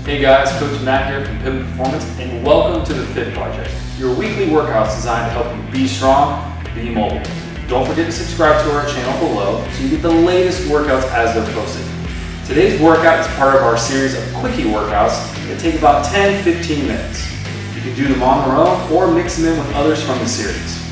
Hey guys, Coach Matt here from Pippin Performance, and welcome to the Fit Project, your weekly workouts designed to help you be strong, be mobile. Don't forget to subscribe to our channel below so you get the latest workouts as they're posted. Today's workout is part of our series of quickie workouts that take about 10-15 minutes. You can do them on their own or mix them in with others from the series.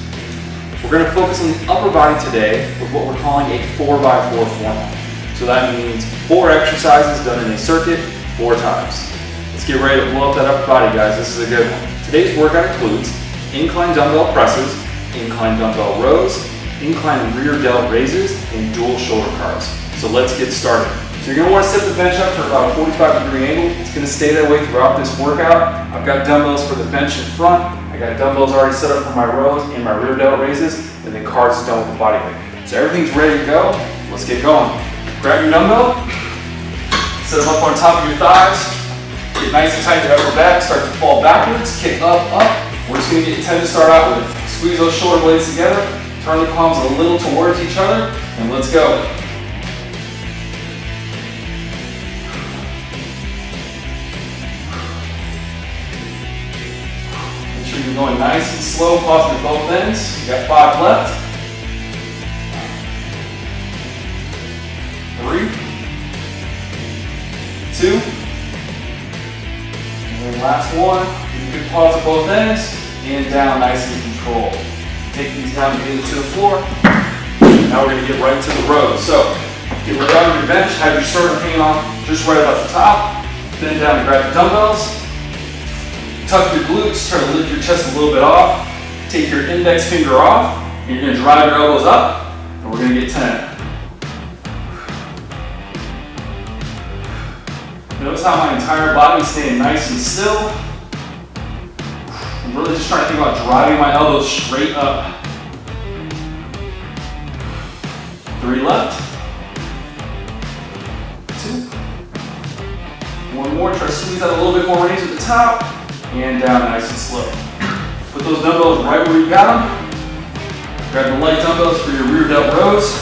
We're going to focus on the upper body today with what we're calling a 4x4 format. So that means 4 exercises done in a circuit 4 times. Let's get ready to blow up that upper body, guys. This is a good one. Today's workout includes incline dumbbell presses, incline dumbbell rows, incline rear delt raises, and dual shoulder cards. So let's get started. So you're going to want to set the bench up for about a 45-degree angle. It's going to stay that way throughout this workout. I've got dumbbells for the bench in front. I got dumbbells already set up for my rows and my rear delt raises, and then cards is done with the body weight. So everything's ready to go. Let's get going. Grab your dumbbell, set them up on top of your thighs. Get nice and tight to your upper back, start to fall backwards, kick up, up. We're just going to get 10 to start out with. Squeeze those shoulder blades together, turn the palms a little towards each other, and let's go. Make sure you're going nice and slow, pause at both ends. You got 5 left. 3, 2, and then last one. You can pause at both ends and down nice and controlled. Take these down to the floor. Now we're going to get right into the rows. So get right on your bench, have your sternum hanging on just right about the top. Bend down and grab the dumbbells. Tuck your glutes, try to lift your chest a little bit off. Take your index finger off, and you're going to drive your elbows up, and we're going to get 10. Notice how my entire body is staying nice and still. I'm really just trying to think about driving my elbows straight up. 3 left. 2. 1 more, try to squeeze out a little bit more range at the top. And down nice and slow. Put those dumbbells right where you got them. Grab the light dumbbells for your rear delt rows.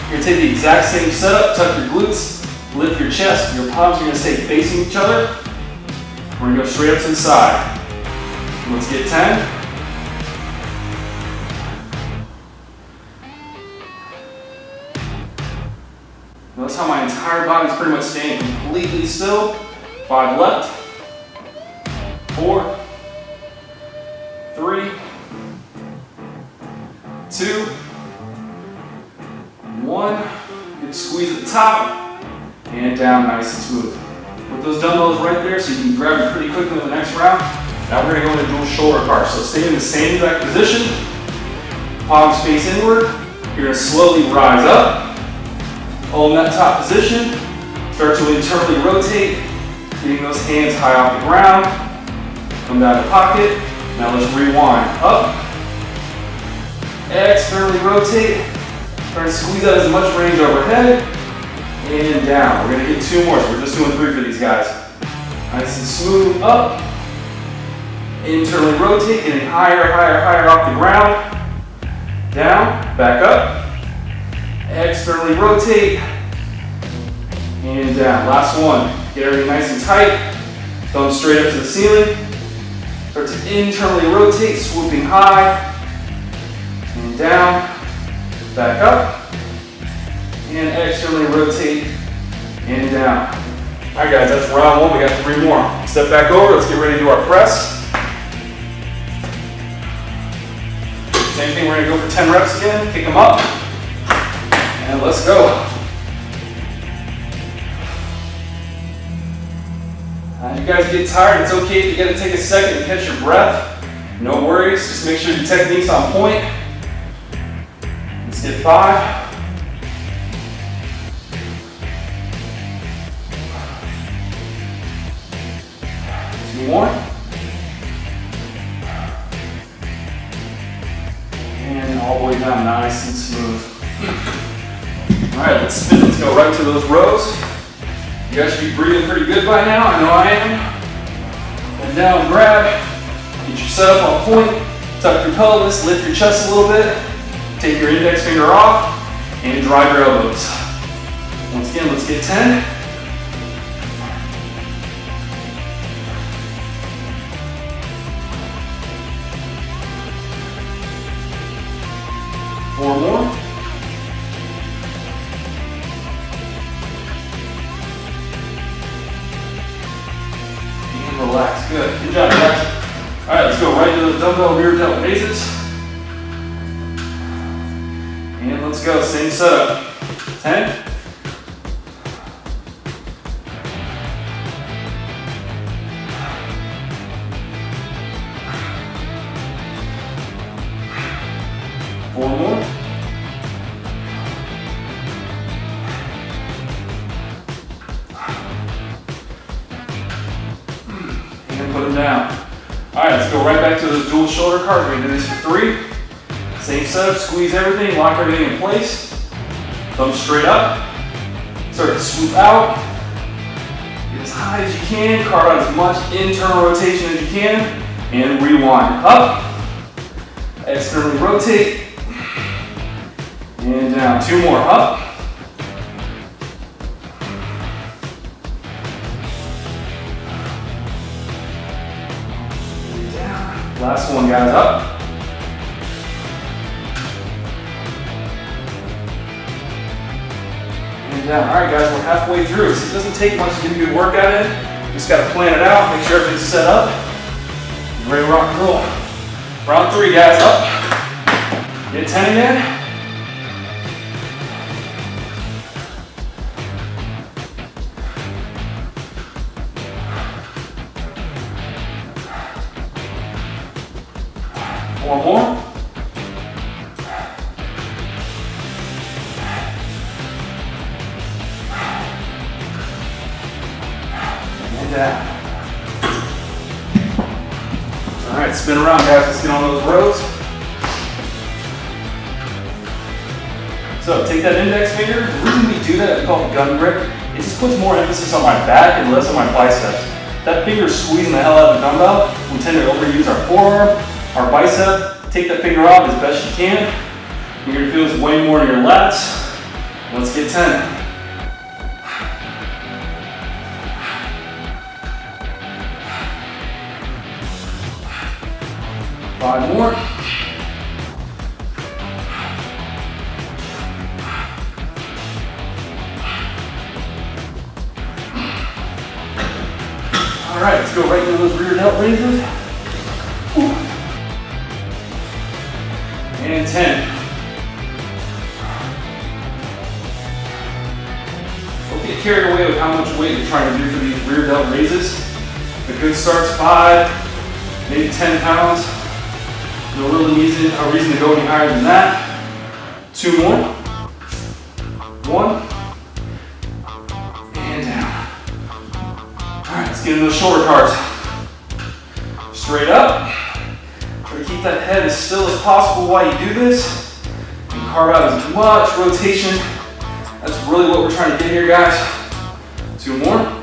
You're going to take the exact same setup, tuck your glutes. Lift your chest, your palms are going to stay facing each other. We're going to go straight up to the side. Let's get 10. Notice how my entire body is pretty much staying completely still. 5 left. 4, 3, 2, 1. Good squeeze at the top. And down nice and smooth. Put those dumbbells right there so you can grab them pretty quickly in the next round. Now we're going to go into dual shoulder cards. So stay in the same exact position. Palms face inward. You're going to slowly rise up. Hold that top position. Start to internally rotate. Getting those hands high off the ground. Come down to pocket. Now let's rewind. Up. Externally rotate. Try to squeeze out as much range overhead. And down. We're going to get 2 more, so we're just doing 3 for these guys. Nice and smooth. Up. Internally rotate, getting higher, higher, higher off the ground. Down. Back up. Externally rotate. And down. Last one. Get everything nice and tight. Thumbs straight up to the ceiling. Start to internally rotate, swooping high. And down. Back up. And externally rotate and down. All right, guys, that's round 1. We got 3 more. Step back over. Let's get ready to do our press. Same thing. We're going to go for 10 reps again. Kick them up. And let's go. As you guys get tired, it's okay if you got to take a second to catch your breath. No worries. Just make sure your technique's on point. Let's get 5. 2 more. And all the way down, nice and smooth. All right, let's spin. Let's go right to those rows. You guys should be breathing pretty good by now. I know I am. And down, grab. Get your setup on point. Tuck your pelvis, lift your chest a little bit. Take your index finger off and drive your elbows. Once again, let's get 10. 4 more. And relax, good. Good job, guys. All right, let's go right to the dumbbell rear delt raises. And let's go, same setup. 10. 4 more. And put them down. All right, let's go right back to those dual shoulder cards. We're gonna do this for 3. Same setup, squeeze everything, lock everything in place. Thumb straight up. Start to swoop out. Get as high as you can, carve out as much internal rotation as you can, and rewind. Up. Externally rotate. And down. 2 more. Up. And down. Last one, guys. Up. And down. All right, guys, we're halfway through. So it doesn't take much to get a good workout in. You just got to plan it out, make sure everything's set up. Ready to rock and roll. Round 3, guys. Up. Get 10 again. One more. And down. All right, spin around, guys. Let's get on those rows. So take that index finger. The reason we do that, we call it gun grip. It just puts more emphasis on my back and less on my biceps. That finger squeezing the hell out of the dumbbell, we tend to overuse our forearm, our bicep. Take that finger off as best you can. You're gonna feel this way more in your lats. Let's get 10. Five more. All right, let's go right into those rear delt raises. Ooh. And 10. Don't get carried away with how much weight you're trying to do for these rear delt raises. The good start's 5, maybe 10 pounds. No real reason to go any higher than that. 2 more. 1. And down. All right, let's get into those shoulder cards. Straight up. Try to keep that head as still as possible while you do this. And carve out as much rotation. That's really what we're trying to get here, guys. 2 more.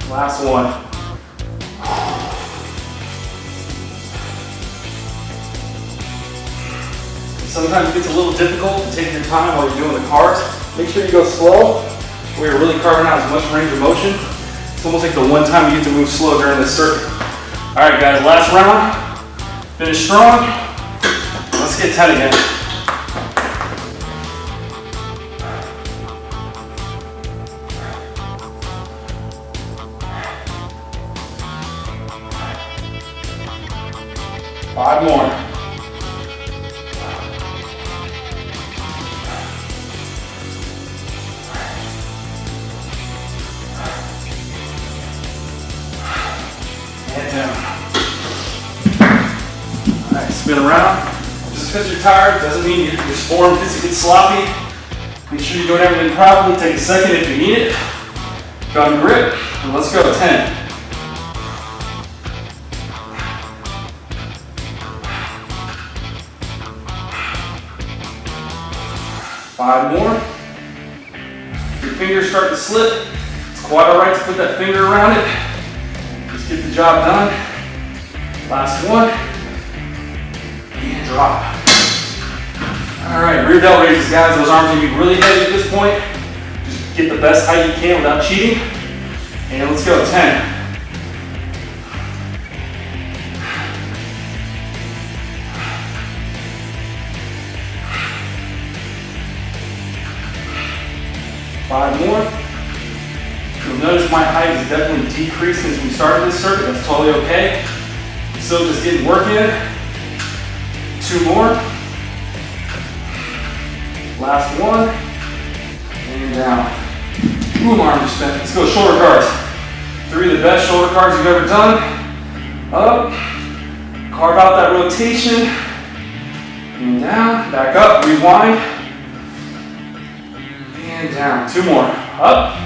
Last one. Sometimes it gets a little difficult taking your time while you're doing the cards. Make sure you go slow, where you're really carving out as much range of motion. It's almost like the one time you get to move slow during this circuit. All right, guys, last round. Finish strong. Let's get 10 again. Five more. And down. All right, spin around. Just because you're tired doesn't mean your form gets sloppy. Make sure you're doing everything properly. Take a second if you need it. Gun grip, and let's go. 10. 5 more. If your fingers start to slip, it's quite all right to put that finger around it. Just get the job done. Last one. And drop. All right, rear delt raises, guys. Those arms are going to be really heavy at this point. Just get the best height you can without cheating. And let's go. 10. more. You'll notice my height has definitely decreased since we started this circuit. That's totally okay. Still just getting work in. 2 more. Last one. And down. Ooh, my arms are spent. Let's go shoulder cards. 3 of the best shoulder cards you've ever done. Up. Carve out that rotation. And down. Back up. Rewind. And down. 2 more. Up.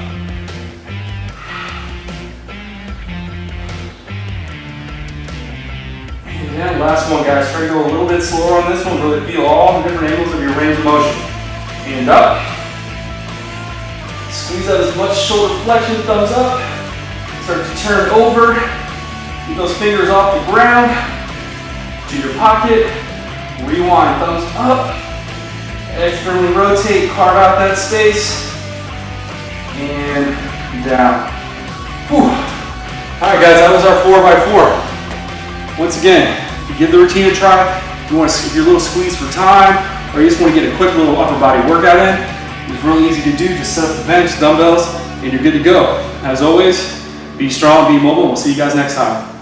And down. Last one, guys. Try to go a little bit slower on this one. Really feel all the different angles of your range of motion. And up. Squeeze out as much shoulder flexion. Thumbs up. Start to turn over. Keep those fingers off the ground. To your pocket. Rewind. Thumbs up. Externally rotate. Carve out that space. And down. Whew. Alright guys, that was our 4x4. Once again, give the routine a try. You want to skip your little squeeze for time, or you just want to get a quick little upper body workout in. It's really easy to do. Just set up the bench, dumbbells, and you're good to go. As always, be strong, be mobile, and we'll see you guys next time.